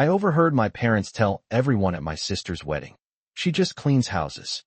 I overheard my parents tell everyone at my sister's wedding. She just cleans houses.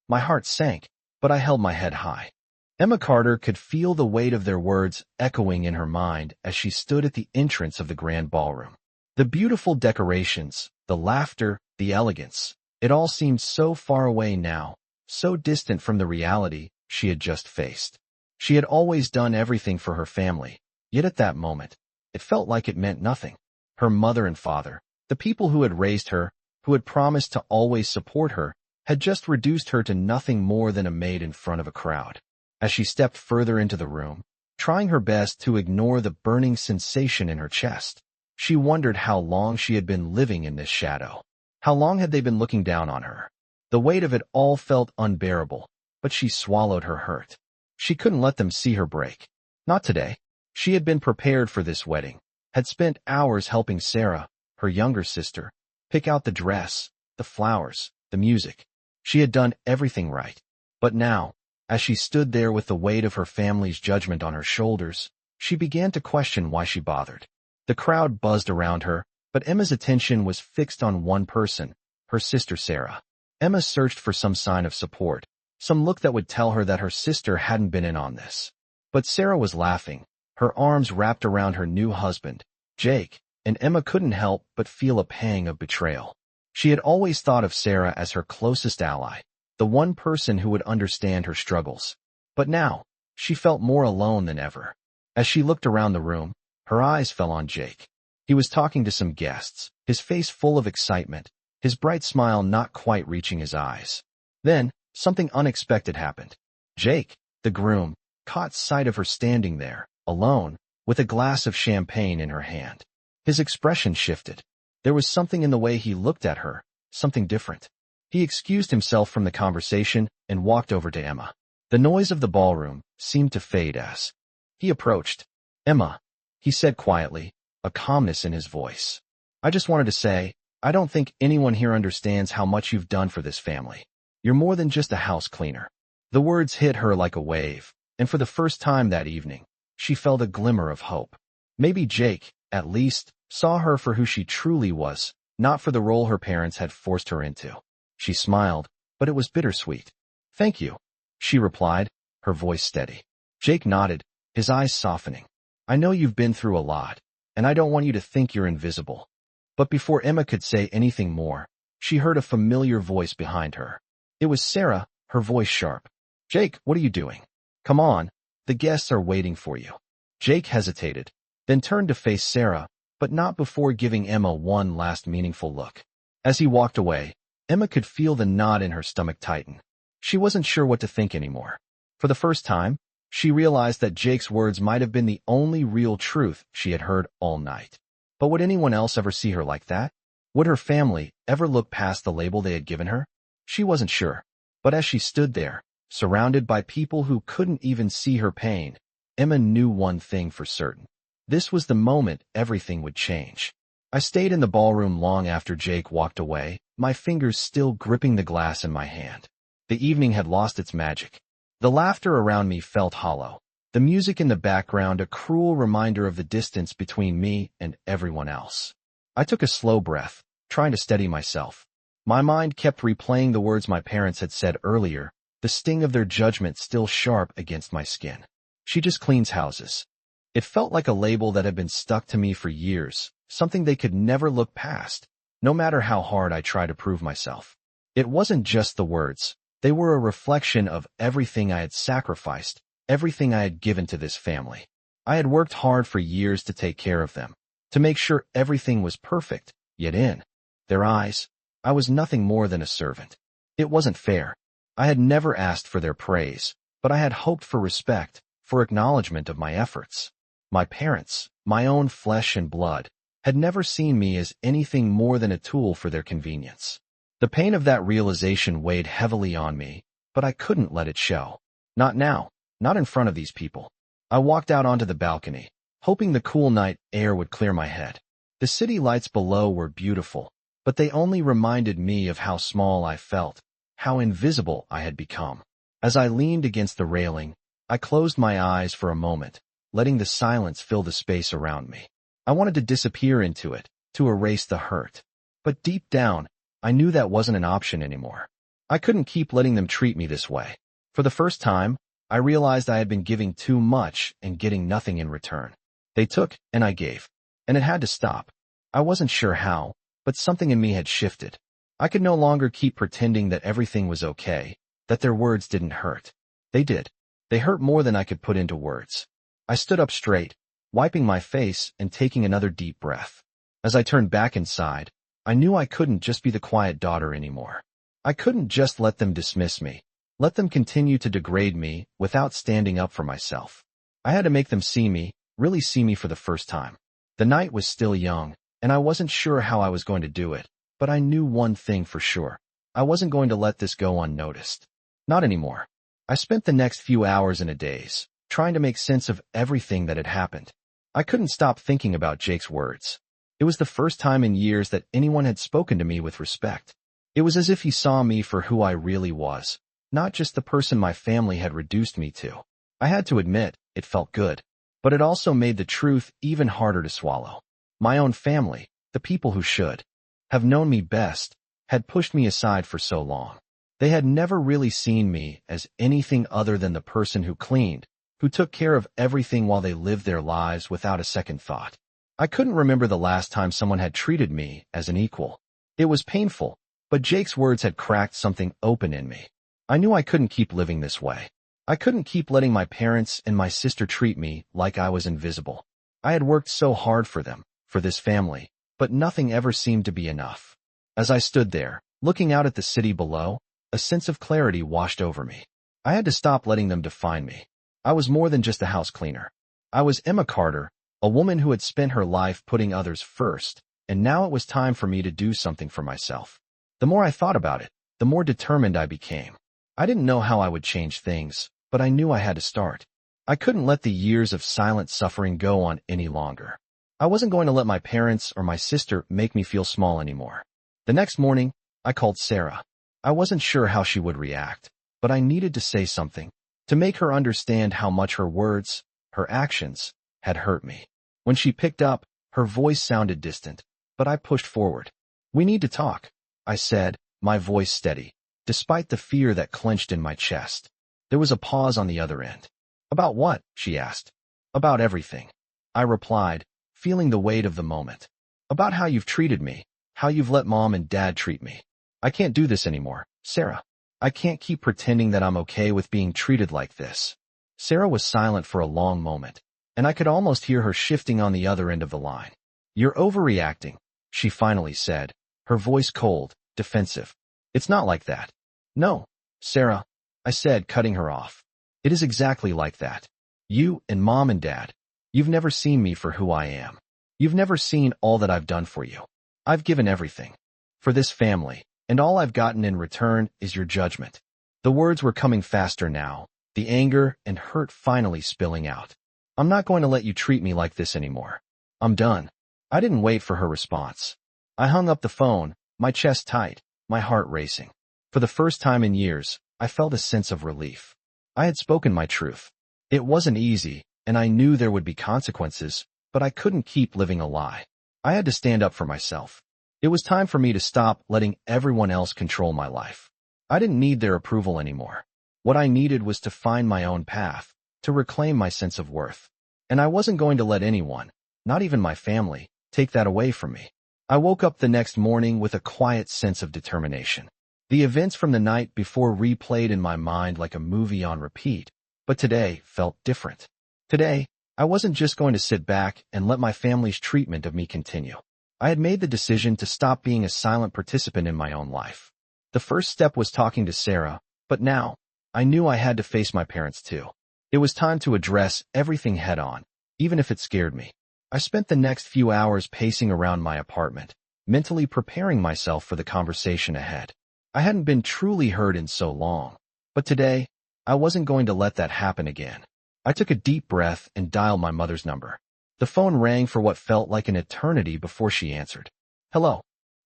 My heart sank, but I held my head high. Emma Carter could feel the weight of their words echoing in her mind as she stood at the entrance of the grand ballroom. The beautiful decorations, the laughter, the elegance, it all seemed so far away now, so distant from the reality she had just faced. She had always done everything for her family, yet at that moment, it felt like it meant nothing. Her mother and father, the people who had raised her, who had promised to always support her, had just reduced her to nothing more than a maid in front of a crowd. As she stepped further into the room, trying her best to ignore the burning sensation in her chest, she wondered how long she had been living in this shadow. How long had they been looking down on her? The weight of it all felt unbearable, but she swallowed her hurt. She couldn't let them see her break. Not today. She had been prepared for this wedding, had spent hours helping Sarah, her younger sister, pick out the dress, the flowers, the music. She had done everything right. But now, as she stood there with the weight of her family's judgment on her shoulders, she began to question why she bothered. The crowd buzzed around her, but Emma's attention was fixed on one person, her sister Sarah. Emma searched for some sign of support, some look that would tell her that her sister hadn't been in on this. But Sarah was laughing, her arms wrapped around her new husband, Jake, and Emma couldn't help but feel a pang of betrayal. She had always thought of Sarah as her closest ally, the one person who would understand her struggles. But now, she felt more alone than ever. As she looked around the room, her eyes fell on Jake. He was talking to some guests, his face full of excitement, his bright smile not quite reaching his eyes. Then, something unexpected happened. Jake, the groom, caught sight of her standing there, alone, with a glass of champagne in her hand. His expression shifted. There was something in the way he looked at her, something different. He excused himself from the conversation and walked over to Emma. The noise of the ballroom seemed to fade as he approached. "Emma," he said quietly, a calmness in his voice. "I just wanted to say, I don't think anyone here understands how much you've done for this family. You're more than just a house cleaner." The words hit her like a wave, and for the first time that evening, she felt a glimmer of hope. Maybe Jake, at least, saw her for who she truly was, not for the role her parents had forced her into. She smiled, but it was bittersweet. "Thank you," she replied, her voice steady. Jake nodded, his eyes softening. "I know you've been through a lot, and I don't want you to think you're invisible." But before Emma could say anything more, she heard a familiar voice behind her. It was Sarah, her voice sharp. "Jake, what are you doing? Come on, the guests are waiting for you." Jake hesitated, then turned to face Sarah, but not before giving Emma one last meaningful look. As he walked away, Emma could feel the knot in her stomach tighten. She wasn't sure what to think anymore. For the first time, she realized that Jake's words might have been the only real truth she had heard all night. But would anyone else ever see her like that? Would her family ever look past the label they had given her? She wasn't sure. But as she stood there, surrounded by people who couldn't even see her pain, Emma knew one thing for certain. This was the moment everything would change. I stayed in the ballroom long after Jake walked away, my fingers still gripping the glass in my hand. The evening had lost its magic. The laughter around me felt hollow. The music in the background a cruel reminder of the distance between me and everyone else. I took a slow breath, trying to steady myself. My mind kept replaying the words my parents had said earlier, the sting of their judgment still sharp against my skin. "She just cleans houses." It felt like a label that had been stuck to me for years, something they could never look past, no matter how hard I tried to prove myself. It wasn't just the words. They were a reflection of everything I had sacrificed, everything I had given to this family. I had worked hard for years to take care of them, to make sure everything was perfect, yet in their eyes, I was nothing more than a servant. It wasn't fair. I had never asked for their praise, but I had hoped for respect, for acknowledgement of my efforts. My parents, my own flesh and blood, had never seen me as anything more than a tool for their convenience. The pain of that realization weighed heavily on me, but I couldn't let it show. Not now, not in front of these people. I walked out onto the balcony, hoping the cool night air would clear my head. The city lights below were beautiful, but they only reminded me of how small I felt, how invisible I had become. As I leaned against the railing, I closed my eyes for a moment, letting the silence fill the space around me. I wanted to disappear into it, to erase the hurt. But deep down, I knew that wasn't an option anymore. I couldn't keep letting them treat me this way. For the first time, I realized I had been giving too much and getting nothing in return. They took, and I gave. And it had to stop. I wasn't sure how, but something in me had shifted. I could no longer keep pretending that everything was okay, that their words didn't hurt. They did. They hurt more than I could put into words. I stood up straight, wiping my face and taking another deep breath. As I turned back inside, I knew I couldn't just be the quiet daughter anymore. I couldn't just let them dismiss me, let them continue to degrade me without standing up for myself. I had to make them see me, really see me for the first time. The night was still young, and I wasn't sure how I was going to do it, but I knew one thing for sure. I wasn't going to let this go unnoticed. Not anymore. I spent the next few hours and a days trying to make sense of everything that had happened. I couldn't stop thinking about Jake's words. It was the first time in years that anyone had spoken to me with respect. It was as if he saw me for who I really was, not just the person my family had reduced me to. I had to admit, it felt good, but it also made the truth even harder to swallow. My own family, the people who should have known me best, had pushed me aside for so long. They had never really seen me as anything other than the person who cleaned, who took care of everything while they lived their lives without a second thought. I couldn't remember the last time someone had treated me as an equal. It was painful, but Jake's words had cracked something open in me. I knew I couldn't keep living this way. I couldn't keep letting my parents and my sister treat me like I was invisible. I had worked so hard for them, for this family, but nothing ever seemed to be enough. As I stood there, looking out at the city below, a sense of clarity washed over me. I had to stop letting them define me. I was more than just a house cleaner. I was Emma Carter, a woman who had spent her life putting others first, and now it was time for me to do something for myself. The more I thought about it, the more determined I became. I didn't know how I would change things, but I knew I had to start. I couldn't let the years of silent suffering go on any longer. I wasn't going to let my parents or my sister make me feel small anymore. The next morning, I called Sarah. I wasn't sure how she would react, but I needed to say something, to make her understand how much her words, her actions, had hurt me. When she picked up, her voice sounded distant, but I pushed forward. "We need to talk," I said, my voice steady, despite the fear that clenched in my chest. There was a pause on the other end. "About what?" she asked. "About everything," I replied, feeling the weight of the moment. "About how you've treated me, how you've let Mom and Dad treat me. I can't do this anymore, Sarah. I can't keep pretending that I'm okay with being treated like this." Sarah was silent for a long moment, and I could almost hear her shifting on the other end of the line. "You're overreacting," she finally said, her voice cold, defensive. "It's not like that." "No, Sarah," I said, cutting her off. "It is exactly like that. You and Mom and Dad, you've never seen me for who I am. You've never seen all that I've done for you. I've given everything for this family, and all I've gotten in return is your judgment." The words were coming faster now, the anger and hurt finally spilling out. "I'm not going to let you treat me like this anymore. I'm done." I didn't wait for her response. I hung up the phone, my chest tight, my heart racing. For the first time in years, I felt a sense of relief. I had spoken my truth. It wasn't easy, and I knew there would be consequences, but I couldn't keep living a lie. I had to stand up for myself. It was time for me to stop letting everyone else control my life. I didn't need their approval anymore. What I needed was to find my own path, to reclaim my sense of worth. And I wasn't going to let anyone, not even my family, take that away from me. I woke up the next morning with a quiet sense of determination. The events from the night before replayed in my mind like a movie on repeat, but today felt different. Today, I wasn't just going to sit back and let my family's treatment of me continue. I had made the decision to stop being a silent participant in my own life. The first step was talking to Sarah, but now, I knew I had to face my parents too. It was time to address everything head-on, even if it scared me. I spent the next few hours pacing around my apartment, mentally preparing myself for the conversation ahead. I hadn't been truly heard in so long, but today, I wasn't going to let that happen again. I took a deep breath and dialed my mother's number. The phone rang for what felt like an eternity before she answered. "Hello."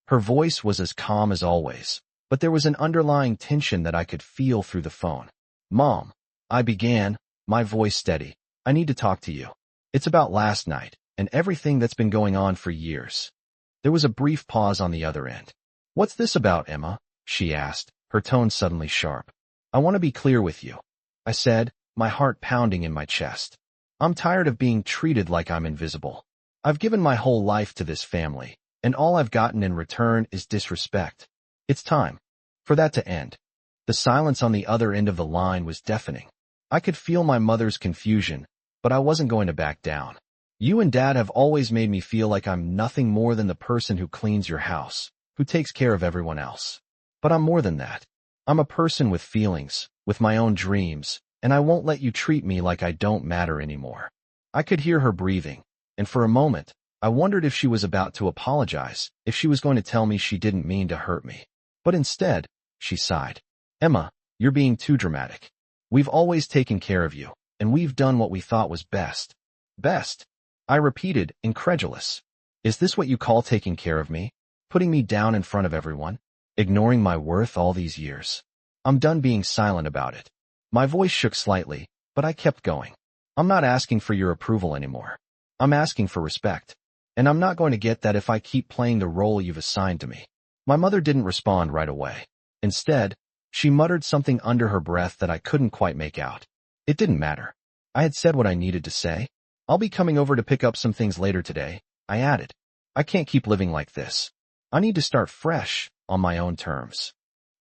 Her voice was as calm as always, but there was an underlying tension that I could feel through the phone. "Mom," I began, my voice steady. "I need to talk to you. It's about last night and everything that's been going on for years." There was a brief pause on the other end. "What's this about, Emma?" she asked, her tone suddenly sharp. "I want to be clear with you," I said, my heart pounding in my chest. "I'm tired of being treated like I'm invisible. I've given my whole life to this family, and all I've gotten in return is disrespect. It's time for that to end." The silence on the other end of the line was deafening. I could feel my mother's confusion, but I wasn't going to back down. "You and Dad have always made me feel like I'm nothing more than the person who cleans your house, who takes care of everyone else. But I'm more than that. I'm a person with feelings, with my own dreams, and I won't let you treat me like I don't matter anymore." I could hear her breathing, and for a moment, I wondered if she was about to apologize, if she was going to tell me she didn't mean to hurt me. But instead, she sighed. "Emma, you're being too dramatic. We've always taken care of you, and we've done what we thought was best." "Best?" I repeated, incredulous. "Is this what you call taking care of me? Putting me down in front of everyone? Ignoring my worth all these years?" I'm done being silent about it. My voice shook slightly, but I kept going. "I'm not asking for your approval anymore. I'm asking for respect. And I'm not going to get that if I keep playing the role you've assigned to me." My mother didn't respond right away. Instead, she muttered something under her breath that I couldn't quite make out. It didn't matter. I had said what I needed to say. "I'll be coming over to pick up some things later today," I added. "I can't keep living like this. I need to start fresh, on my own terms."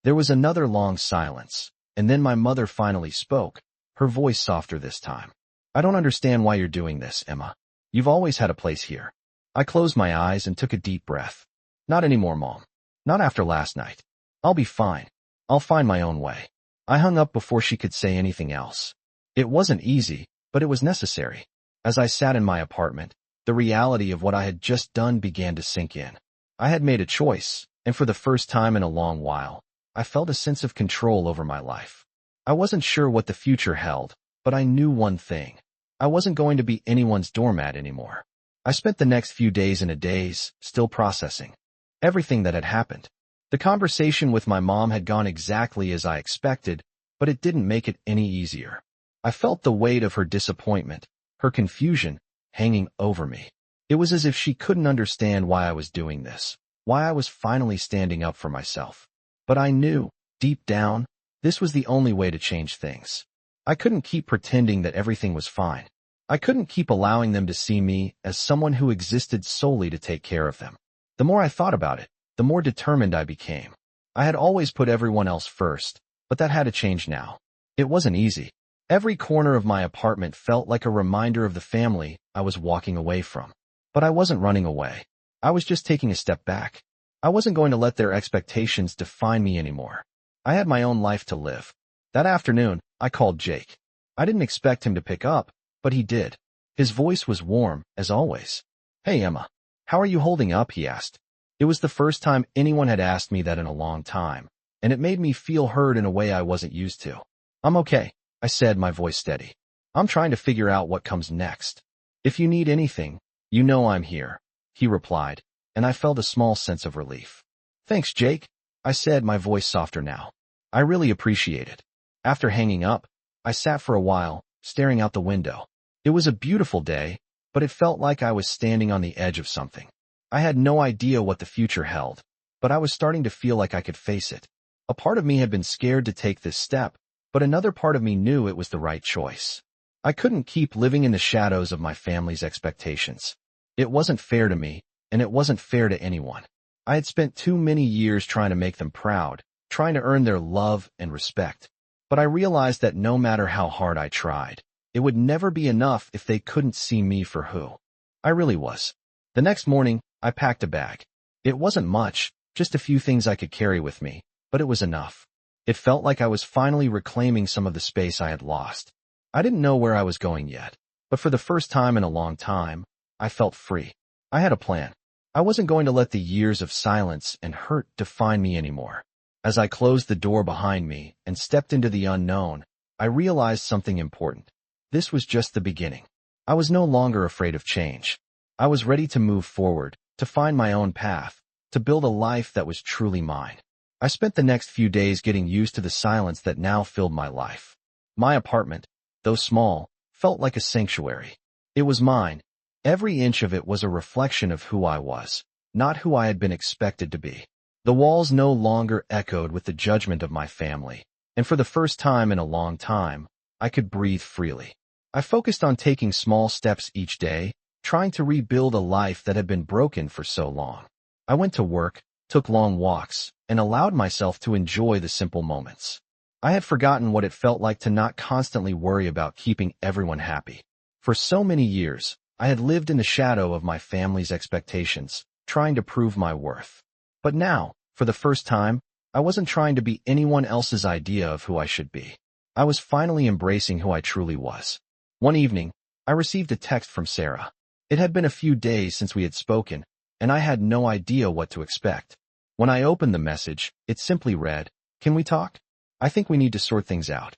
There was another long silence, and then my mother finally spoke, her voice softer this time. "I don't understand why you're doing this, Emma. You've always had a place here." I closed my eyes and took a deep breath. "Not anymore, Mom. Not after last night. I'll be fine. I'll find my own way." I hung up before she could say anything else. It wasn't easy, but it was necessary. As I sat in my apartment, the reality of what I had just done began to sink in. I had made a choice, and for the first time in a long while, I felt a sense of control over my life. I wasn't sure what the future held, but I knew one thing. I wasn't going to be anyone's doormat anymore. I spent the next few days in a daze, still processing everything that had happened. The conversation with my mom had gone exactly as I expected, but it didn't make it any easier. I felt the weight of her disappointment, her confusion, hanging over me. It was as if she couldn't understand why I was doing this, why I was finally standing up for myself. But I knew, deep down, this was the only way to change things. I couldn't keep pretending that everything was fine. I couldn't keep allowing them to see me as someone who existed solely to take care of them. The more I thought about it, the more determined I became. I had always put everyone else first, but that had to change now. It wasn't easy. Every corner of my apartment felt like a reminder of the family I was walking away from. But I wasn't running away. I was just taking a step back. I wasn't going to let their expectations define me anymore. I had my own life to live. That afternoon, I called Jake. I didn't expect him to pick up, but he did. His voice was warm, as always. "Hey, Emma. How are you holding up?" he asked. It was the first time anyone had asked me that in a long time, and it made me feel heard in a way I wasn't used to. "I'm okay," I said, my voice steady. "I'm trying to figure out what comes next. If you need anything, you know I'm here," he replied, and I felt a small sense of relief. "Thanks, Jake," I said, my voice softer now. "I really appreciate it." After hanging up, I sat for a while, staring out the window. It was a beautiful day, but it felt like I was standing on the edge of something. I had no idea what the future held, but I was starting to feel like I could face it. A part of me had been scared to take this step, but another part of me knew it was the right choice. I couldn't keep living in the shadows of my family's expectations. It wasn't fair to me, and it wasn't fair to anyone. I had spent too many years trying to make them proud, trying to earn their love and respect. But I realized that no matter how hard I tried, it would never be enough if they couldn't see me for who I really was. The next morning, I packed a bag. It wasn't much, just a few things I could carry with me, but it was enough. It felt like I was finally reclaiming some of the space I had lost. I didn't know where I was going yet, but for the first time in a long time, I felt free. I had a plan. I wasn't going to let the years of silence and hurt define me anymore. As I closed the door behind me and stepped into the unknown, I realized something important. This was just the beginning. I was no longer afraid of change. I was ready to move forward, to find my own path, to build a life that was truly mine. I spent the next few days getting used to the silence that now filled my life. My apartment, though small, felt like a sanctuary. It was mine. Every inch of it was a reflection of who I was. not who I had been expected to be. The walls no longer echoed with the judgment of my family, and for the first time in a long time, I could breathe freely. I focused on taking small steps each day, trying to rebuild a life that had been broken for so long. I went to work, took long walks, and allowed myself to enjoy the simple moments. I had forgotten what it felt like to not constantly worry about keeping everyone happy. For so many years, I had lived in the shadow of my family's expectations, trying to prove my worth. But now, for the first time, I wasn't trying to be anyone else's idea of who I should be. I was finally embracing who I truly was. One evening, I received a text from Sarah. It had been a few days since we had spoken, and I had no idea what to expect. When I opened the message, it simply read, "Can we talk? I think we need to sort things out."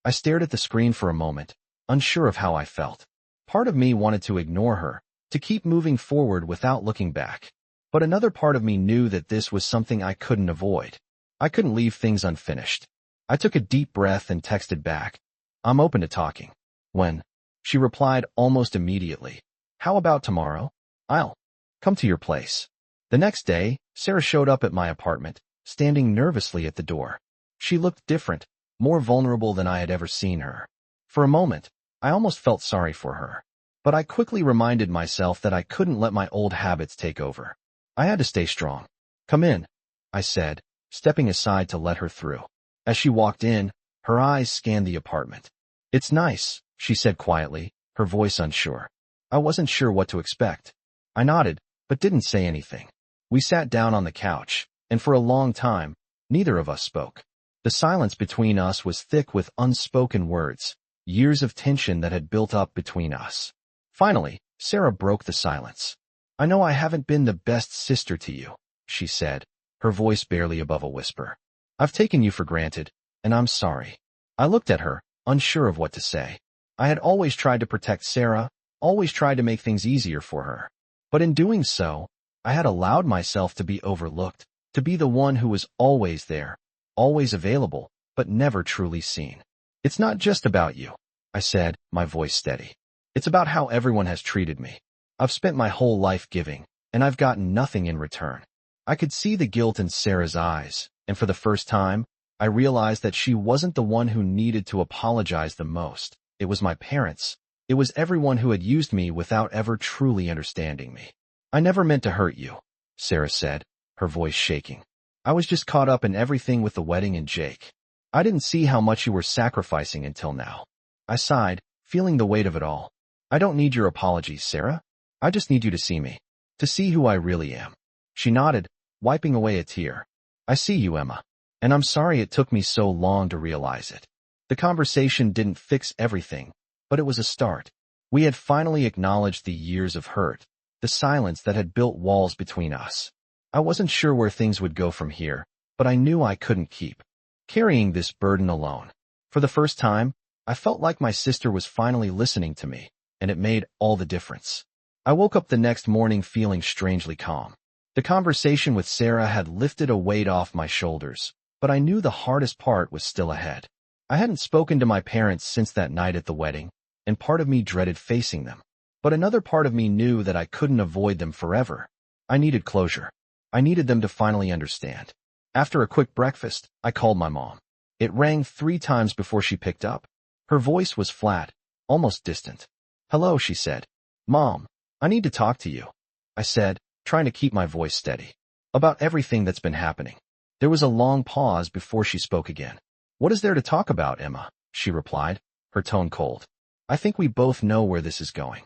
I stared at the screen for a moment, unsure of how I felt. Part of me wanted to ignore her, to keep moving forward without looking back. But another part of me knew that this was something I couldn't avoid. I couldn't leave things unfinished. I took a deep breath and texted back, "I'm open to talking." When? She replied almost immediately, "How about tomorrow? I'll come to your place." The next day, Sarah showed up at my apartment, standing nervously at the door. She looked different, more vulnerable than I had ever seen her. For a moment, I almost felt sorry for her. But I quickly reminded myself that I couldn't let my old habits take over. I had to stay strong. "Come in," I said, stepping aside to let her through. As she walked in, her eyes scanned the apartment. "It's nice," she said quietly, her voice unsure. I wasn't sure what to expect. I nodded, but didn't say anything. We sat down on the couch, and for a long time, neither of us spoke. The silence between us was thick with unspoken words, years of tension that had built up between us. Finally, Sarah broke the silence. "I know I haven't been the best sister to you," she said, her voice barely above a whisper. "I've taken you for granted, and I'm sorry." I looked at her, unsure of what to say. I had always tried to protect Sarah, always tried to make things easier for her. But in doing so, I had allowed myself to be overlooked, to be the one who was always there, always available, but never truly seen. "It's not just about you," I said, my voice steady. "It's about how everyone has treated me. I've spent my whole life giving, and I've gotten nothing in return." I could see the guilt in Sarah's eyes, and for the first time, I realized that she wasn't the one who needed to apologize the most. It was my parents. It was everyone who had used me without ever truly understanding me. "I never meant to hurt you," Sarah said, her voice shaking. "I was just caught up in everything with the wedding and Jake. I didn't see how much you were sacrificing until now." I sighed, feeling the weight of it all. "I don't need your apologies, Sarah. I just need you to see me. To see who I really am." She nodded, wiping away a tear. "I see you, Emma. And I'm sorry it took me so long to realize it." The conversation didn't fix everything, but it was a start. We had finally acknowledged the years of hurt, the silence that had built walls between us. I wasn't sure where things would go from here, but I knew I couldn't keep carrying this burden alone. For the first time, I felt like my sister was finally listening to me, and it made all the difference. I woke up the next morning feeling strangely calm. The conversation with Sarah had lifted a weight off my shoulders, but I knew the hardest part was still ahead. I hadn't spoken to my parents since that night at the wedding, and part of me dreaded facing them. But another part of me knew that I couldn't avoid them forever. I needed closure. I needed them to finally understand. After a quick breakfast, I called my mom. It rang 3 times before she picked up. Her voice was flat, almost distant. "Hello," she said. "Mom, I need to talk to you," I said, trying to keep my voice steady. "About everything that's been happening." There was a long pause before she spoke again. "What is there to talk about, Emma?" she replied, her tone cold. "I think we both know where this is going."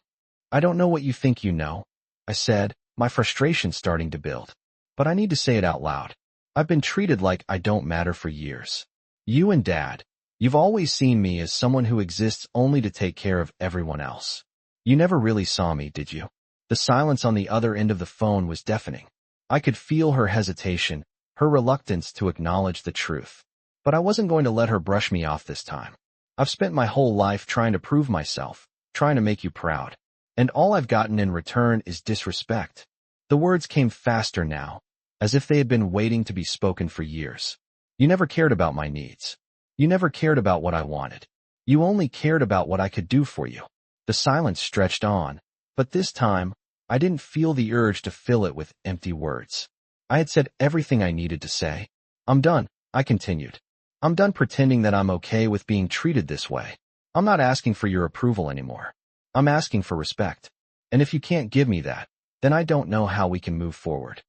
"I don't know what you think you know," I said, my frustration starting to build. "But I need to say it out loud. I've been treated like I don't matter for years. You and Dad, you've always seen me as someone who exists only to take care of everyone else. You never really saw me, did you?" The silence on the other end of the phone was deafening. I could feel her hesitation, her reluctance to acknowledge the truth. But I wasn't going to let her brush me off this time. "I've spent my whole life trying to prove myself, trying to make you proud. And all I've gotten in return is disrespect." The words came faster now, as if they had been waiting to be spoken for years. "You never cared about my needs. You never cared about what I wanted. You only cared about what I could do for you." The silence stretched on, but this time, I didn't feel the urge to fill it with empty words. I had said everything I needed to say. I'm done, I continued. I'm done pretending that I'm okay with being treated this way. I'm not asking for your approval anymore. I'm asking for respect. And if you can't give me that, then I don't know how we can move forward.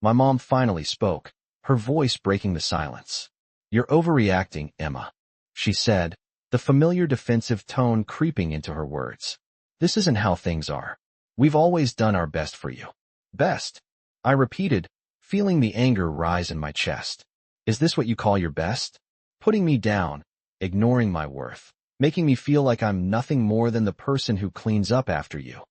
My mom finally spoke, her voice breaking the silence. You're overreacting, Emma, she said, the familiar defensive tone creeping into her words. This isn't how things are. We've always done our best for you. Best? I repeated, feeling the anger rise in my chest. Is this what you call your best? Putting me down, ignoring my worth, making me feel like I'm nothing more than the person who cleans up after you.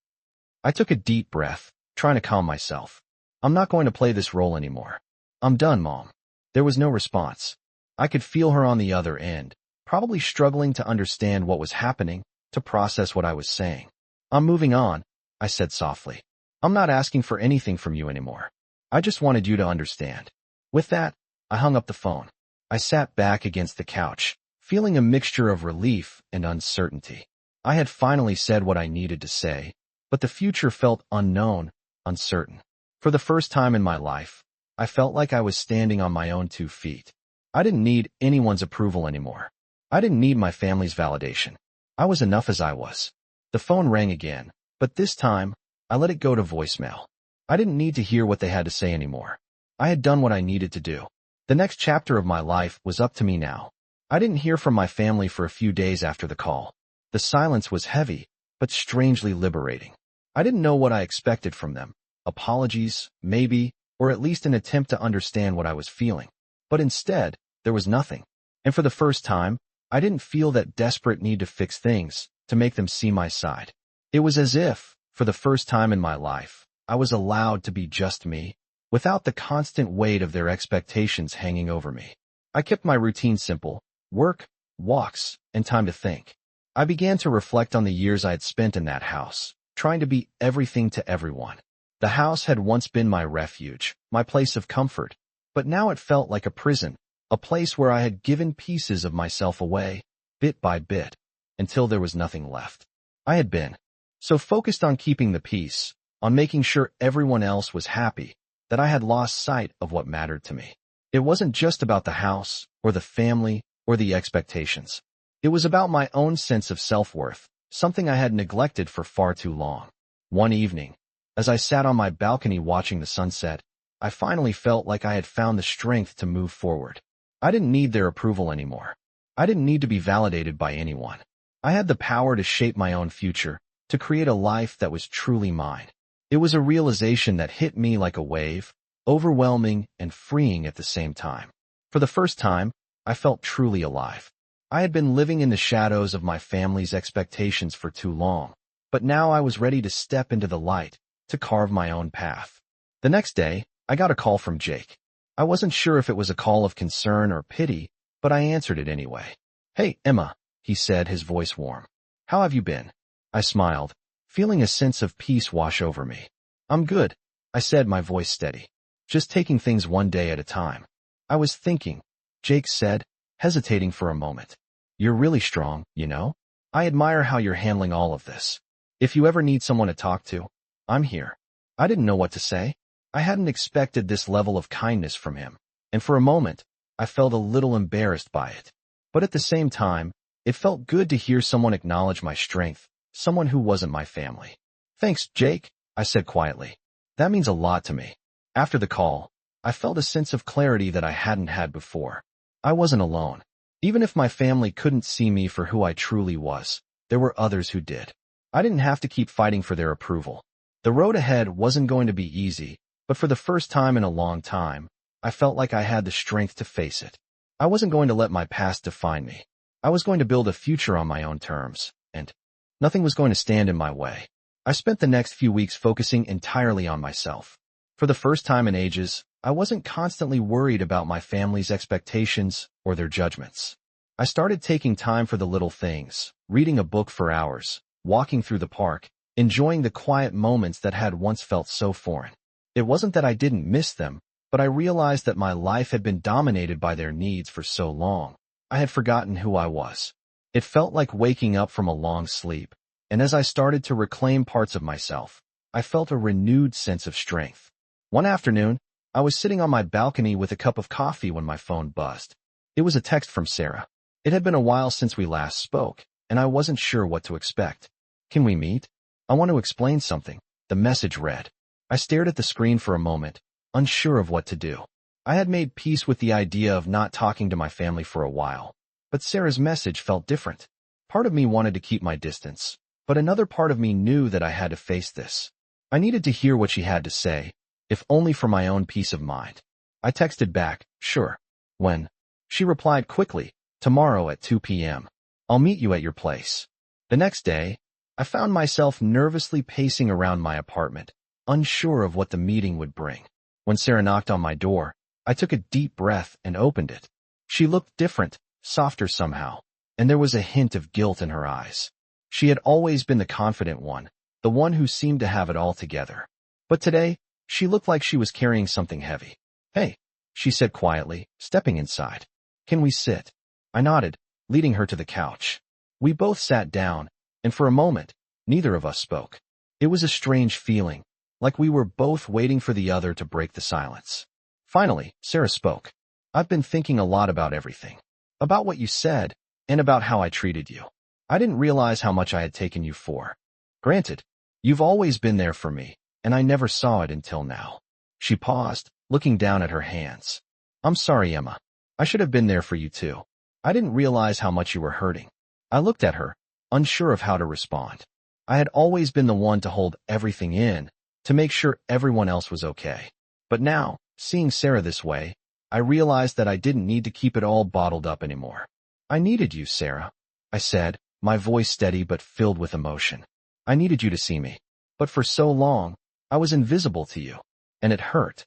I took a deep breath, trying to calm myself. I'm not going to play this role anymore. I'm done, Mom. There was no response. I could feel her on the other end, probably struggling to understand what was happening, to process what I was saying. I'm moving on, I said softly. I'm not asking for anything from you anymore. I just wanted you to understand. With that, I hung up the phone. I sat back against the couch, feeling a mixture of relief and uncertainty. I had finally said what I needed to say, but the future felt unknown, uncertain. For the first time in my life, I felt like I was standing on my own 2 feet. I didn't need anyone's approval anymore. I didn't need my family's validation. I was enough as I was. The phone rang again, but this time, I let it go to voicemail. I didn't need to hear what they had to say anymore. I had done what I needed to do. The next chapter of my life was up to me now. I didn't hear from my family for a few days after the call. The silence was heavy, but strangely liberating. I didn't know what I expected from them. Apologies, maybe, or at least an attempt to understand what I was feeling. But instead, there was nothing. And for the first time, I didn't feel that desperate need to fix things, to make them see my side. It was as if, for the first time in my life, I was allowed to be just me, without the constant weight of their expectations hanging over me. I kept my routine simple: work, walks, and time to think. I began to reflect on the years I had spent in that house, trying to be everything to everyone. The house had once been my refuge, my place of comfort, but now it felt like a prison, a place where I had given pieces of myself away, bit by bit, until there was nothing left. I had been so focused on keeping the peace, on making sure everyone else was happy, that I had lost sight of what mattered to me. It wasn't just about the house, or the family, or the expectations. It was about my own sense of self-worth, something I had neglected for far too long. One evening, as I sat on my balcony watching the sunset, I finally felt like I had found the strength to move forward. I didn't need their approval anymore. I didn't need to be validated by anyone. I had the power to shape my own future, to create a life that was truly mine. It was a realization that hit me like a wave, overwhelming and freeing at the same time. For the first time, I felt truly alive. I had been living in the shadows of my family's expectations for too long, but now I was ready to step into the light, to carve my own path. The next day, I got a call from Jake. I wasn't sure if it was a call of concern or pity, but I answered it anyway. "Hey, Emma," he said, his voice warm. "How have you been?" I smiled, feeling a sense of peace wash over me. "I'm good," I said, my voice steady. "Just taking things one day at a time." "I was thinking," Jake said, hesitating for a moment. "You're really strong, you know? I admire how you're handling all of this. If you ever need someone to talk to, I'm here." I didn't know what to say. I hadn't expected this level of kindness from him, and for a moment, I felt a little embarrassed by it. But at the same time, it felt good to hear someone acknowledge my strength, someone who wasn't my family. "Thanks, Jake," I said quietly. "That means a lot to me." After the call, I felt a sense of clarity that I hadn't had before. I wasn't alone. Even if my family couldn't see me for who I truly was, there were others who did. I didn't have to keep fighting for their approval. The road ahead wasn't going to be easy, but for the first time in a long time, I felt like I had the strength to face it. I wasn't going to let my past define me. I was going to build a future on my own terms, and nothing was going to stand in my way. I spent the next few weeks focusing entirely on myself. For the first time in ages, I wasn't constantly worried about my family's expectations or their judgments. I started taking time for the little things, reading a book for hours, walking through the park, enjoying the quiet moments that had once felt so foreign. It wasn't that I didn't miss them, but I realized that my life had been dominated by their needs for so long. I had forgotten who I was. It felt like waking up from a long sleep, and as I started to reclaim parts of myself, I felt a renewed sense of strength. One afternoon, I was sitting on my balcony with a cup of coffee when my phone buzzed. It was a text from Sarah. It had been a while since we last spoke, and I wasn't sure what to expect. "Can we meet? I want to explain something," the message read. I stared at the screen for a moment, unsure of what to do. I had made peace with the idea of not talking to my family for a while, but Sarah's message felt different. Part of me wanted to keep my distance, but another part of me knew that I had to face this. I needed to hear what she had to say, if only for my own peace of mind. I texted back, "Sure. When?" She replied quickly, "Tomorrow at 2 p.m. I'll meet you at your place." The next day, I found myself nervously pacing around my apartment, unsure of what the meeting would bring. When Sarah knocked on my door, I took a deep breath and opened it. She looked different, softer somehow, and there was a hint of guilt in her eyes. She had always been the confident one, the one who seemed to have it all together. But today, she looked like she was carrying something heavy. "Hey," she said quietly, stepping inside. "Can we sit?" I nodded, leading her to the couch. We both sat down, and for a moment, neither of us spoke. It was a strange feeling, like we were both waiting for the other to break the silence. Finally, Sarah spoke. "I've been thinking a lot about everything. About what you said, and about how I treated you. I didn't realize how much I had taken you for. Granted, you've always been there for me, and I never saw it until now." She paused, looking down at her hands. "I'm sorry, Emma. I should have been there for you too. I didn't realize how much you were hurting." I looked at her, unsure of how to respond. I had always been the one to hold everything in, to make sure everyone else was okay. But now, seeing Sarah this way, I realized that I didn't need to keep it all bottled up anymore. "I needed you, Sarah," I said, my voice steady but filled with emotion. "I needed you to see me. But for so long, I was invisible to you, and it hurt."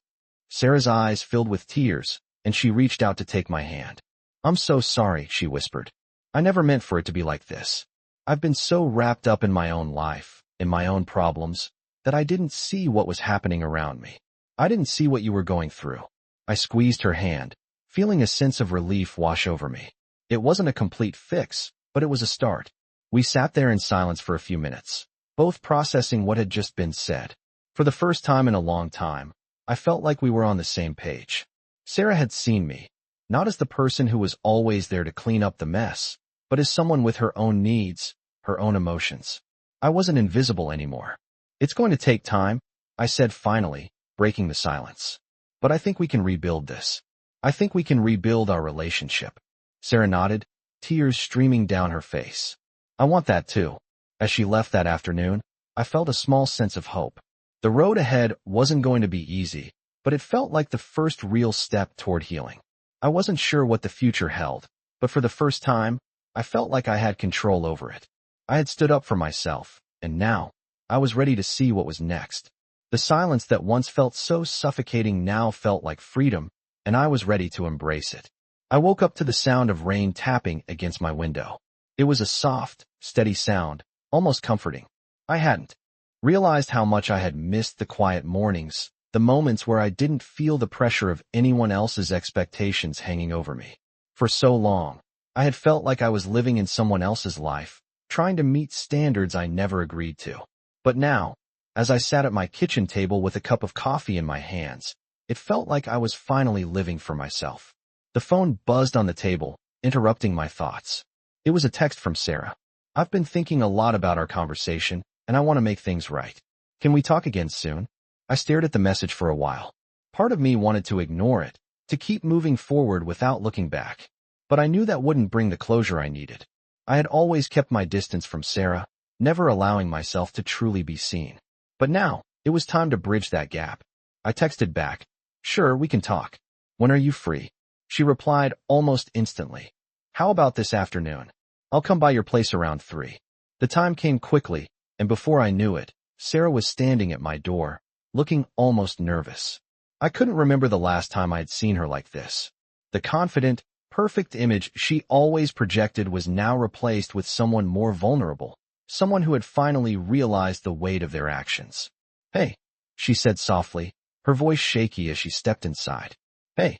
Sarah's eyes filled with tears, and she reached out to take my hand. "I'm so sorry," she whispered. "I never meant for it to be like this. I've been so wrapped up in my own life, in my own problems, that I didn't see what was happening around me. I didn't see what you were going through." I squeezed her hand, feeling a sense of relief wash over me. It wasn't a complete fix, but it was a start. We sat there in silence for a few minutes, both processing what had just been said. For the first time in a long time, I felt like we were on the same page. Sarah had seen me, not as the person who was always there to clean up the mess, but as someone with her own needs, her own emotions. I wasn't invisible anymore. "It's going to take time," I said finally, breaking the silence. "But I think we can rebuild this. I think we can rebuild our relationship." Sarah nodded, tears streaming down her face. "I want that too." As she left that afternoon, I felt a small sense of hope. The road ahead wasn't going to be easy, but it felt like the first real step toward healing. I wasn't sure what the future held, but for the first time, I felt like I had control over it. I had stood up for myself, and now, I was ready to see what was next. The silence that once felt so suffocating now felt like freedom, and I was ready to embrace it. I woke up to the sound of rain tapping against my window. It was a soft, steady sound, almost comforting. I hadn't realized how much I had missed the quiet mornings, the moments where I didn't feel the pressure of anyone else's expectations hanging over me. For so long, I had felt like I was living in someone else's life, trying to meet standards I never agreed to. But now, as I sat at my kitchen table with a cup of coffee in my hands, it felt like I was finally living for myself. The phone buzzed on the table, interrupting my thoughts. It was a text from Sarah. "I've been thinking a lot about our conversation, and I want to make things right. Can we talk again soon?" I stared at the message for a while. Part of me wanted to ignore it, to keep moving forward without looking back. But I knew that wouldn't bring the closure I needed. I had always kept my distance from Sarah, never allowing myself to truly be seen. But now, it was time to bridge that gap. I texted back, "Sure, we can talk. When are you free?" She replied almost instantly, "How about this afternoon? I'll come by your place around 3. The time came quickly, and before I knew it, Sarah was standing at my door, looking almost nervous. I couldn't remember the last time I had seen her like this. The confident, perfect image she always projected was now replaced with someone more vulnerable, someone who had finally realized the weight of their actions. "Hey," she said softly, her voice shaky as she stepped inside. "Hey,"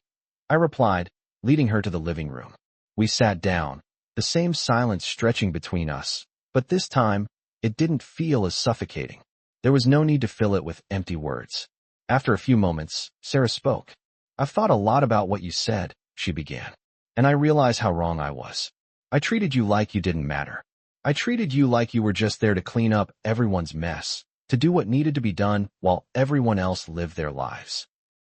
I replied, leading her to the living room. We sat down, the same silence stretching between us, but this time, it didn't feel as suffocating. There was no need to fill it with empty words. After a few moments, Sarah spoke. "I've thought a lot about what you said," she began. "And I realize how wrong I was. I treated you like you didn't matter. I treated you like you were just there to clean up everyone's mess, to do what needed to be done while everyone else lived their lives."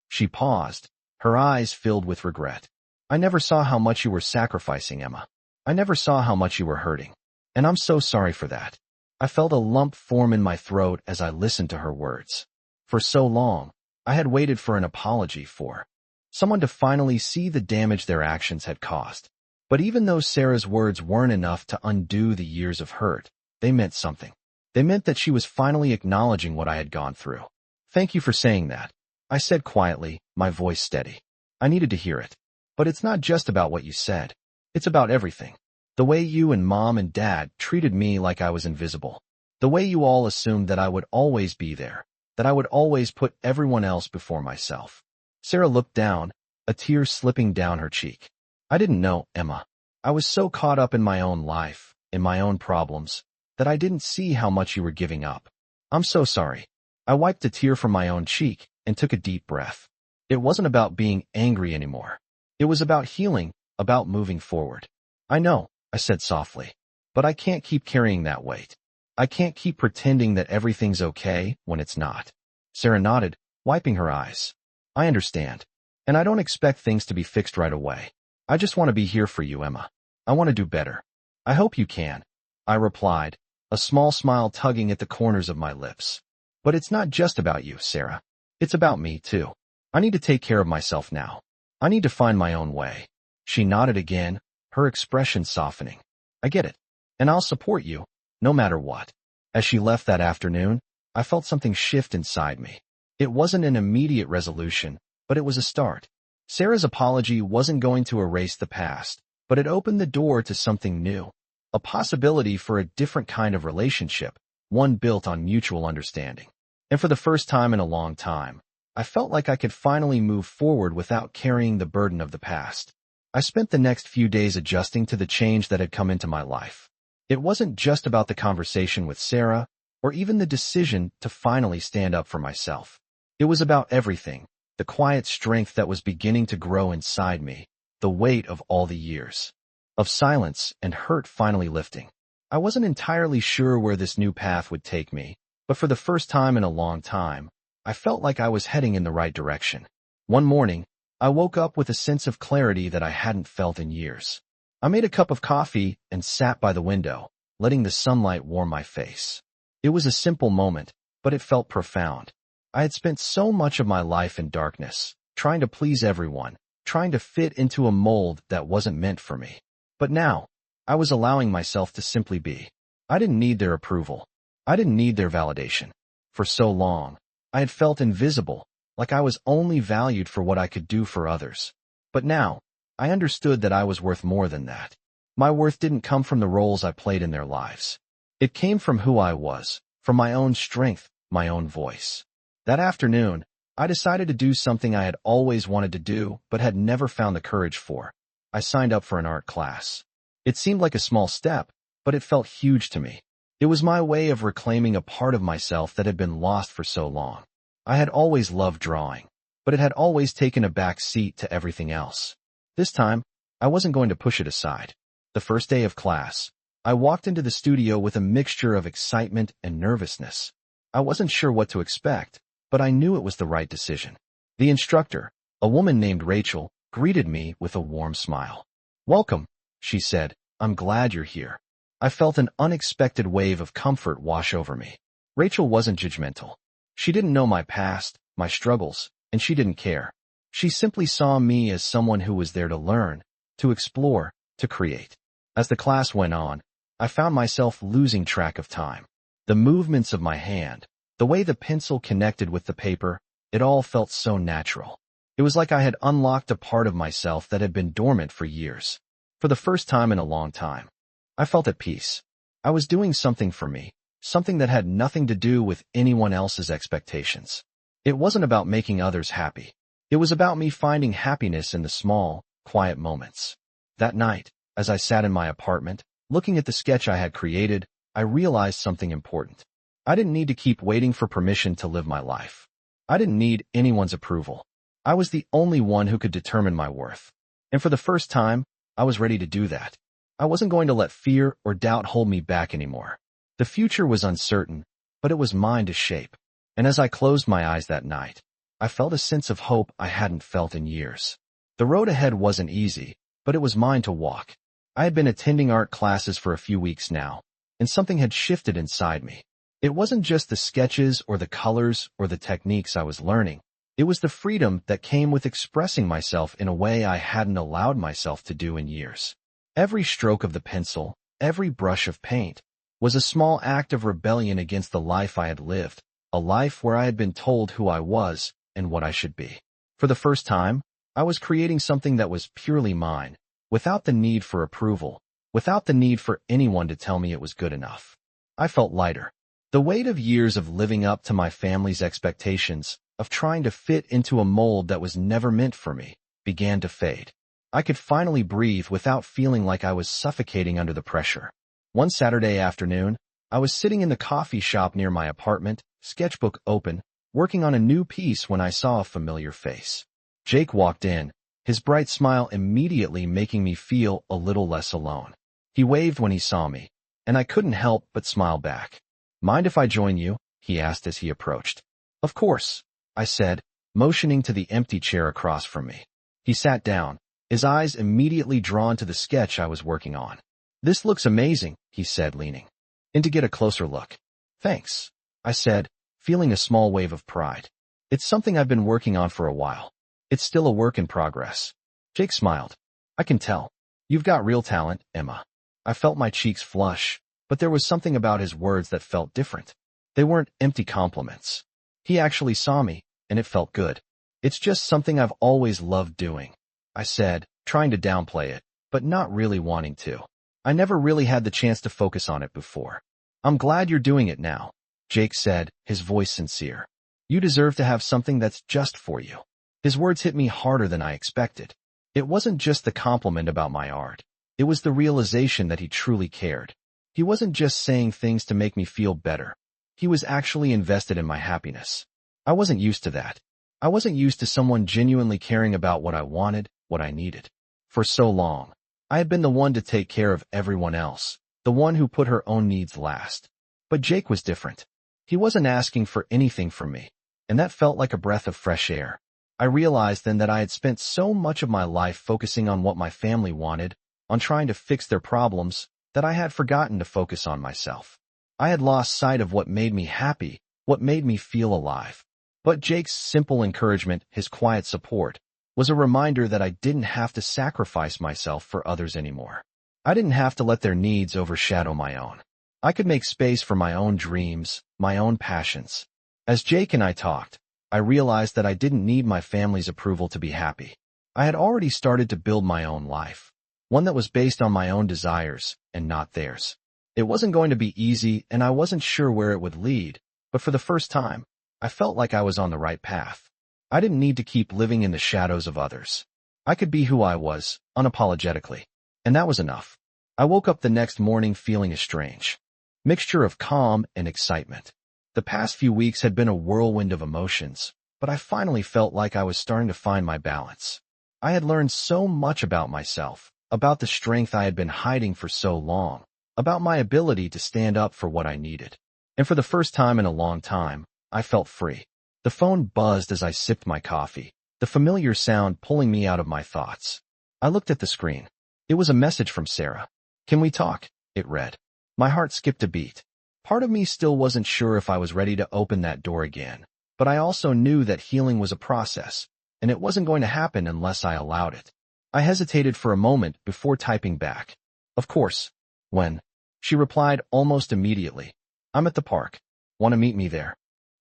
She paused, her eyes filled with regret. "I never saw how much you were sacrificing, Emma. I never saw how much you were hurting. And I'm so sorry for that." I felt a lump form in my throat as I listened to her words. For so long, I had waited for an apology, for someone to finally see the damage their actions had caused. But even though Sarah's words weren't enough to undo the years of hurt, they meant something. They meant that she was finally acknowledging what I had gone through. "Thank you for saying that," I said quietly, my voice steady. "I needed to hear it. But it's not just about what you said. It's about everything. The way you and Mom and Dad treated me like I was invisible. The way you all assumed that I would always be there, that I would always put everyone else before myself." Sarah looked down, a tear slipping down her cheek. "I didn't know, Emma. I was so caught up in my own life, in my own problems, that I didn't see how much you were giving up. I'm so sorry." I wiped a tear from my own cheek and took a deep breath. It wasn't about being angry anymore. It was about healing, about moving forward. "I know," I said softly, "but I can't keep carrying that weight. I can't keep pretending that everything's okay when it's not." Sarah nodded, wiping her eyes. "I understand. And I don't expect things to be fixed right away. I just want to be here for you, Emma. I want to do better." "I hope you can," I replied, a small smile tugging at the corners of my lips. "But it's not just about you, Sarah. It's about me, too. I need to take care of myself now. I need to find my own way." She nodded again, her expression softening. "I get it. And I'll support you, no matter what." As she left that afternoon, I felt something shift inside me. It wasn't an immediate resolution, but it was a start. Sarah's apology wasn't going to erase the past, but it opened the door to something new. A possibility for a different kind of relationship, one built on mutual understanding. And for the first time in a long time, I felt like I could finally move forward without carrying the burden of the past. I spent the next few days adjusting to the change that had come into my life. It wasn't just about the conversation with Sarah, or even the decision to finally stand up for myself. It was about everything, the quiet strength that was beginning to grow inside me, the weight of all the years of silence and hurt finally lifting. I wasn't entirely sure where this new path would take me, but for the first time in a long time, I felt like I was heading in the right direction. One morning, I woke up with a sense of clarity that I hadn't felt in years. I made a cup of coffee and sat by the window, letting the sunlight warm my face. It was a simple moment, but it felt profound. I had spent so much of my life in darkness, trying to please everyone, trying to fit into a mold that wasn't meant for me. But now, I was allowing myself to simply be. I didn't need their approval. I didn't need their validation. For so long, I had felt invisible, like I was only valued for what I could do for others. But now, I understood that I was worth more than that. My worth didn't come from the roles I played in their lives. It came from who I was, from my own strength, my own voice. That afternoon, I decided to do something I had always wanted to do but had never found the courage for. I signed up for an art class. It seemed like a small step, but it felt huge to me. It was my way of reclaiming a part of myself that had been lost for so long. I had always loved drawing, but it had always taken a back seat to everything else. This time, I wasn't going to push it aside. The first day of class, I walked into the studio with a mixture of excitement and nervousness. I wasn't sure what to expect, but I knew it was the right decision. The instructor, a woman named Rachel, greeted me with a warm smile. "Welcome," she said. "I'm glad you're here." I felt an unexpected wave of comfort wash over me. Rachel wasn't judgmental. She didn't know my past, my struggles, and she didn't care. She simply saw me as someone who was there to learn, to explore, to create. As the class went on, I found myself losing track of time. The movements of my hand, the way the pencil connected with the paper, it all felt so natural. It was like I had unlocked a part of myself that had been dormant for years. For the first time in a long time, I felt at peace. I was doing something for me, something that had nothing to do with anyone else's expectations. It wasn't about making others happy. It was about me finding happiness in the small, quiet moments. That night, as I sat in my apartment, looking at the sketch I had created, I realized something important. I didn't need to keep waiting for permission to live my life. I didn't need anyone's approval. I was the only one who could determine my worth. And for the first time, I was ready to do that. I wasn't going to let fear or doubt hold me back anymore. The future was uncertain, but it was mine to shape. And as I closed my eyes that night, I felt a sense of hope I hadn't felt in years. The road ahead wasn't easy, but it was mine to walk. I had been attending art classes for a few weeks now, and something had shifted inside me. It wasn't just the sketches or the colors or the techniques I was learning. It was the freedom that came with expressing myself in a way I hadn't allowed myself to do in years. Every stroke of the pencil, every brush of paint, was a small act of rebellion against the life I had lived, a life where I had been told who I was and what I should be. For the first time, I was creating something that was purely mine, without the need for approval, without the need for anyone to tell me it was good enough. I felt lighter. The weight of years of living up to my family's expectations, of trying to fit into a mold that was never meant for me, began to fade. I could finally breathe without feeling like I was suffocating under the pressure. One Saturday afternoon, I was sitting in the coffee shop near my apartment, sketchbook open, working on a new piece when I saw a familiar face. Jake walked in, his bright smile immediately making me feel a little less alone. He waved when he saw me, and I couldn't help but smile back. "Mind if I join you?" he asked as he approached. "Of course," I said, motioning to the empty chair across from me. He sat down, his eyes immediately drawn to the sketch I was working on. "This looks amazing," he said, leaning in to get a closer look. "Thanks," I said, feeling a small wave of pride. "It's something I've been working on for a while. It's still a work in progress." Jake smiled. "I can tell. You've got real talent, Emma." I felt my cheeks flush, but there was something about his words that felt different. They weren't empty compliments. He actually saw me, and it felt good. "It's just something I've always loved doing," I said, trying to downplay it, but not really wanting to. I never really had the chance to focus on it before. "I'm glad you're doing it now," Jake said, his voice sincere. "You deserve to have something that's just for you." His words hit me harder than I expected. It wasn't just the compliment about my art. It was the realization that he truly cared. He wasn't just saying things to make me feel better. He was actually invested in my happiness. I wasn't used to that. I wasn't used to someone genuinely caring about what I wanted, what I needed. For so long, I had been the one to take care of everyone else, the one who put her own needs last. But Jake was different. He wasn't asking for anything from me, and that felt like a breath of fresh air. I realized then that I had spent so much of my life focusing on what my family wanted, on trying to fix their problems, that I had forgotten to focus on myself. I had lost sight of what made me happy, what made me feel alive. But Jake's simple encouragement, his quiet support, was a reminder that I didn't have to sacrifice myself for others anymore. I didn't have to let their needs overshadow my own. I could make space for my own dreams, my own passions. As Jake and I talked, I realized that I didn't need my family's approval to be happy. I had already started to build my own life, one that was based on my own desires and not theirs. It wasn't going to be easy, and I wasn't sure where it would lead, but for the first time, I felt like I was on the right path. I didn't need to keep living in the shadows of others. I could be who I was, unapologetically, and that was enough. I woke up the next morning feeling a strange mixture of calm and excitement. The past few weeks had been a whirlwind of emotions, but I finally felt like I was starting to find my balance. I had learned so much about myself, about the strength I had been hiding for so long, about my ability to stand up for what I needed. And for the first time in a long time, I felt free. The phone buzzed as I sipped my coffee, the familiar sound pulling me out of my thoughts. I looked at the screen. It was a message from Sarah. "Can we talk?" it read. My heart skipped a beat. Part of me still wasn't sure if I was ready to open that door again, but I also knew that healing was a process, and it wasn't going to happen unless I allowed it. I hesitated for a moment before typing back. "Of course. When?" She replied almost immediately. "I'm at the park. Want to meet me there?"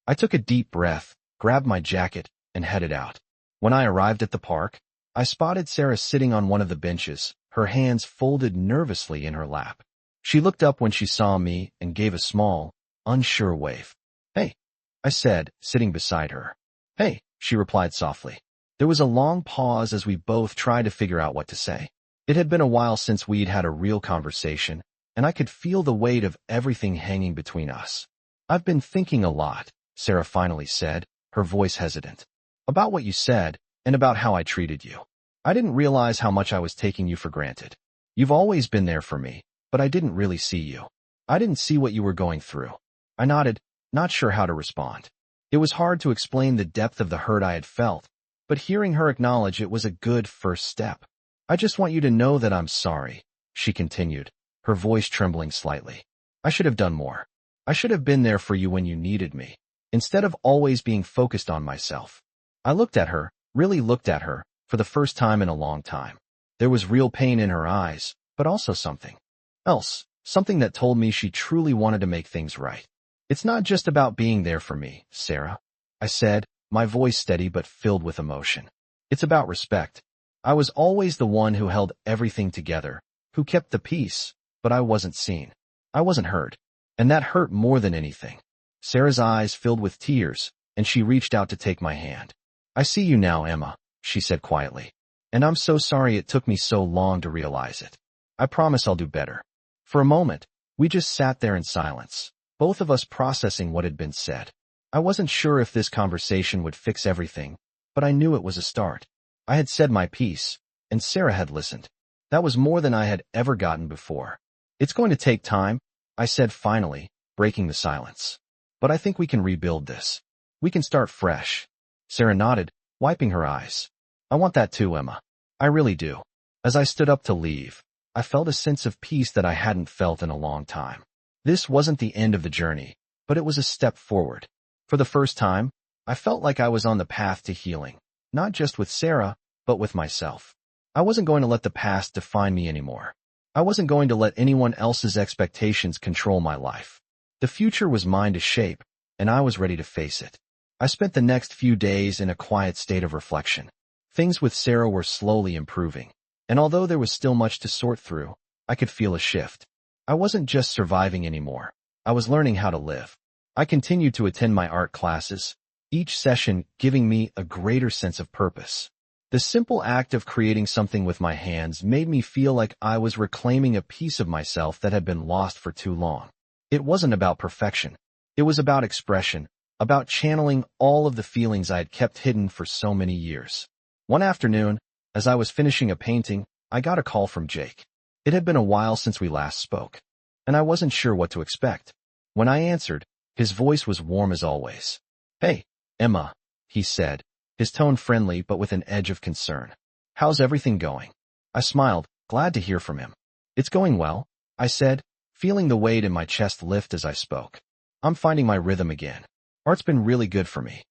I took a deep breath, grabbed my jacket, and headed out. When I arrived at the park, I spotted Sarah sitting on one of the benches, her hands folded nervously in her lap. She looked up when she saw me and gave a small, unsure wave. "Hey," I said, sitting beside her. "Hey," she replied softly. There was a long pause as we both tried to figure out what to say. It had been a while since we'd had a real conversation, and I could feel the weight of everything hanging between us. I've been thinking a lot, Sarah finally said, her voice hesitant. About what you said, and about how I treated you. I didn't realize how much I was taking you for granted. You've always been there for me, but I didn't really see you. I didn't see what you were going through. I nodded, not sure how to respond. It was hard to explain the depth of the hurt I had felt, but hearing her acknowledge it was a good first step. I just want you to know that I'm sorry, she continued, her voice trembling slightly. I should have done more. I should have been there for you when you needed me, instead of always being focused on myself. I looked at her, really looked at her, for the first time in a long time. There was real pain in her eyes, but also something else, something that told me she truly wanted to make things right. It's not just about being there for me, Sarah, I said, my voice steady but filled with emotion. It's about respect. I was always the one who held everything together, who kept the peace, but I wasn't seen. I wasn't heard. And that hurt more than anything. Sarah's eyes filled with tears, and she reached out to take my hand. I see you now, Emma, she said quietly. And I'm so sorry it took me so long to realize it. I promise I'll do better. For a moment, we just sat there in silence, both of us processing what had been said. I wasn't sure if this conversation would fix everything, but I knew it was a start. I had said my piece, and Sarah had listened. That was more than I had ever gotten before. It's going to take time, I said finally, breaking the silence. But I think we can rebuild this. We can start fresh. Sarah nodded, wiping her eyes. I want that too, Emma. I really do. As I stood up to leave, I felt a sense of peace that I hadn't felt in a long time. This wasn't the end of the journey, but it was a step forward. For the first time, I felt like I was on the path to healing, not just with Sarah, but with myself. I wasn't going to let the past define me anymore. I wasn't going to let anyone else's expectations control my life. The future was mine to shape, and I was ready to face it. I spent the next few days in a quiet state of reflection. Things with Sarah were slowly improving, and although there was still much to sort through, I could feel a shift. I wasn't just surviving anymore. I was learning how to live. I continued to attend my art classes, each session giving me a greater sense of purpose. The simple act of creating something with my hands made me feel like I was reclaiming a piece of myself that had been lost for too long. It wasn't about perfection. It was about expression, about channeling all of the feelings I had kept hidden for so many years. One afternoon, as I was finishing a painting, I got a call from Jake. It had been a while since we last spoke, and I wasn't sure what to expect. When I answered, his voice was warm as always. Hey, Emma, he said, his tone friendly but with an edge of concern. How's everything going? I smiled, glad to hear from him. It's going well, I said, feeling the weight in my chest lift as I spoke. I'm finding my rhythm again. Art's been really good for me.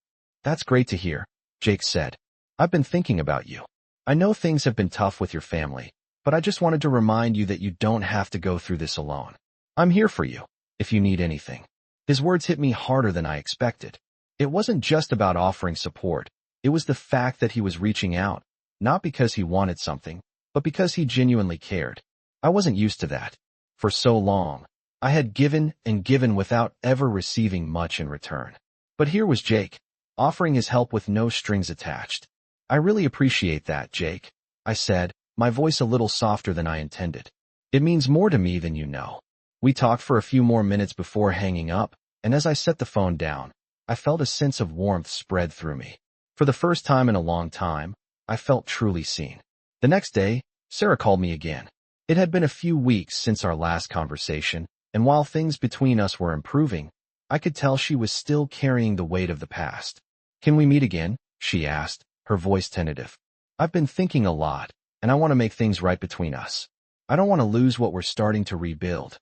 That's great to hear, Jake said. I've been thinking about you. I know things have been tough with your family, but I just wanted to remind you that you don't have to go through this alone. I'm here for you, if you need anything. His words hit me harder than I expected. It wasn't just about offering support. It was the fact that he was reaching out, not because he wanted something, but because he genuinely cared. I wasn't used to that. For so long, I had given and given without ever receiving much in return. But here was Jake, offering his help with no strings attached. I really appreciate that, Jake, I said, my voice a little softer than I intended. It means more to me than you know. We talked for a few more minutes before hanging up, and as I set the phone down, I felt a sense of warmth spread through me. For the first time in a long time, I felt truly seen. The next day, Sarah called me again. It had been a few weeks since our last conversation, and while things between us were improving, I could tell she was still carrying the weight of the past. Can we meet again? She asked, her voice tentative. I've been thinking a lot, and I want to make things right between us. I don't want to lose what we're starting to rebuild.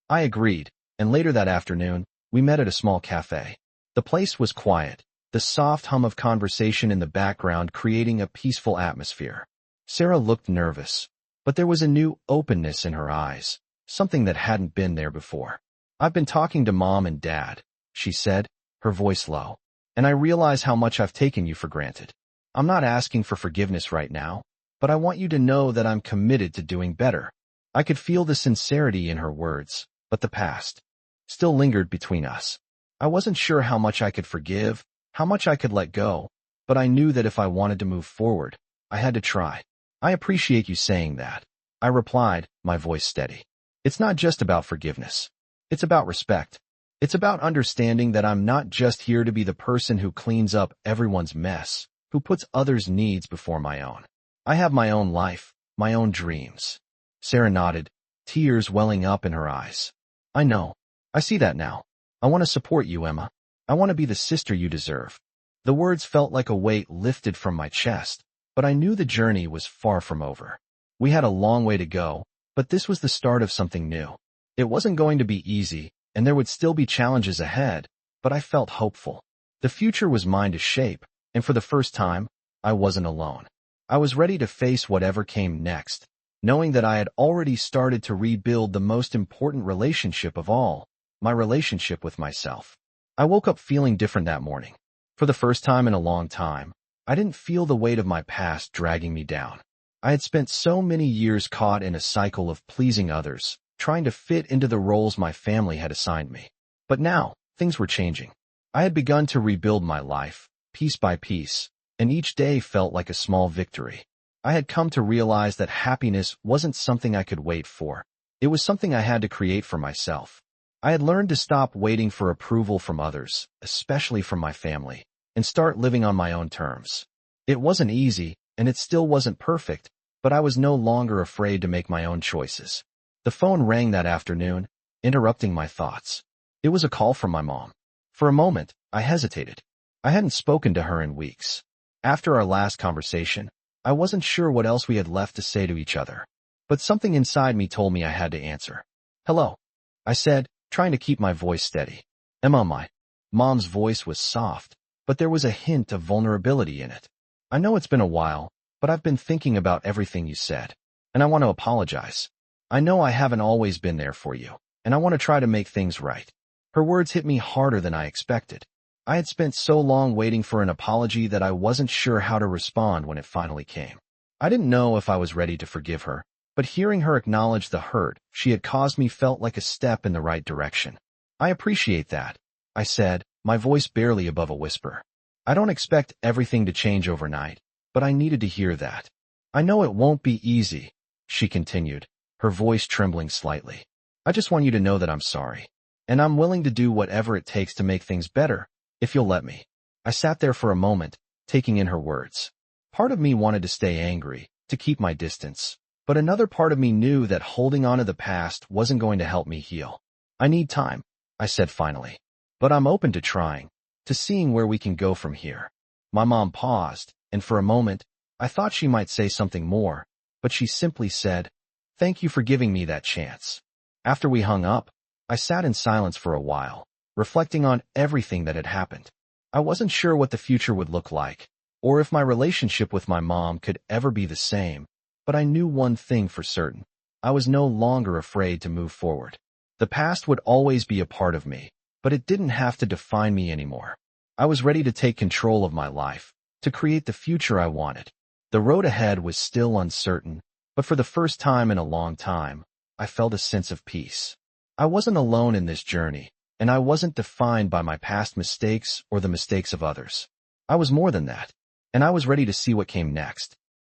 I agreed, and later that afternoon, we met at a small cafe. The place was quiet, the soft hum of conversation in the background creating a peaceful atmosphere. Sarah looked nervous, but there was a new openness in her eyes, something that hadn't been there before. I've been talking to Mom and Dad, she said, her voice low, and I realize how much I've taken you for granted. I'm not asking for forgiveness right now, but I want you to know that I'm committed to doing better. I could feel the sincerity in her words, but the past still lingered between us. I wasn't sure how much I could forgive, how much I could let go, but I knew that if I wanted to move forward, I had to try. I appreciate you saying that, I replied, my voice steady. It's not just about forgiveness. It's about respect. It's about understanding that I'm not just here to be the person who cleans up everyone's mess, who puts others' needs before my own. I have my own life, my own dreams. Sarah nodded, tears welling up in her eyes. I know. I see that now. I want to support you, Emma. I want to be the sister you deserve. The words felt like a weight lifted from my chest, but I knew the journey was far from over. We had a long way to go, but this was the start of something new. It wasn't going to be easy, and there would still be challenges ahead, but I felt hopeful. The future was mine to shape, and for the first time, I wasn't alone. I was ready to face whatever came next, knowing that I had already started to rebuild the most important relationship of all, my relationship with myself. I woke up feeling different that morning. For the first time in a long time, I didn't feel the weight of my past dragging me down. I had spent so many years caught in a cycle of pleasing others, trying to fit into the roles my family had assigned me. But now, things were changing. I had begun to rebuild my life, piece by piece, and each day felt like a small victory. I had come to realize that happiness wasn't something I could wait for. It was something I had to create for myself. I had learned to stop waiting for approval from others, especially from my family, and start living on my own terms. It wasn't easy, and it still wasn't perfect, but I was no longer afraid to make my own choices. The phone rang that afternoon, interrupting my thoughts. It was a call from my mom. For a moment, I hesitated. I hadn't spoken to her in weeks. After our last conversation, I wasn't sure what else we had left to say to each other. But something inside me told me I had to answer. Hello, I said, trying to keep my voice steady. Emma, my mom's voice was soft, but there was a hint of vulnerability in it. I know it's been a while, but I've been thinking about everything you said, and I want to apologize. I know I haven't always been there for you, and I want to try to make things right. Her words hit me harder than I expected. I had spent so long waiting for an apology that I wasn't sure how to respond when it finally came. I didn't know if I was ready to forgive her, but hearing her acknowledge the hurt she had caused me felt like a step in the right direction. I appreciate that, I said, my voice barely above a whisper. I don't expect everything to change overnight, but I needed to hear that. I know it won't be easy, she continued, her voice trembling slightly. I just want you to know that I'm sorry, and I'm willing to do whatever it takes to make things better, if you'll let me. I sat there for a moment, taking in her words. Part of me wanted to stay angry, to keep my distance, but another part of me knew that holding on to the past wasn't going to help me heal. I need time, I said finally, but I'm open to trying, to seeing where we can go from here. My mom paused, and for a moment, I thought she might say something more, but she simply said, "Thank you for giving me that chance." After we hung up, I sat in silence for a while, reflecting on everything that had happened. I wasn't sure what the future would look like, or if my relationship with my mom could ever be the same, but I knew one thing for certain. I was no longer afraid to move forward. The past would always be a part of me, but it didn't have to define me anymore. I was ready to take control of my life, to create the future I wanted. The road ahead was still uncertain, but for the first time in a long time, I felt a sense of peace. I wasn't alone in this journey, and I wasn't defined by my past mistakes or the mistakes of others. I was more than that, and I was ready to see what came next.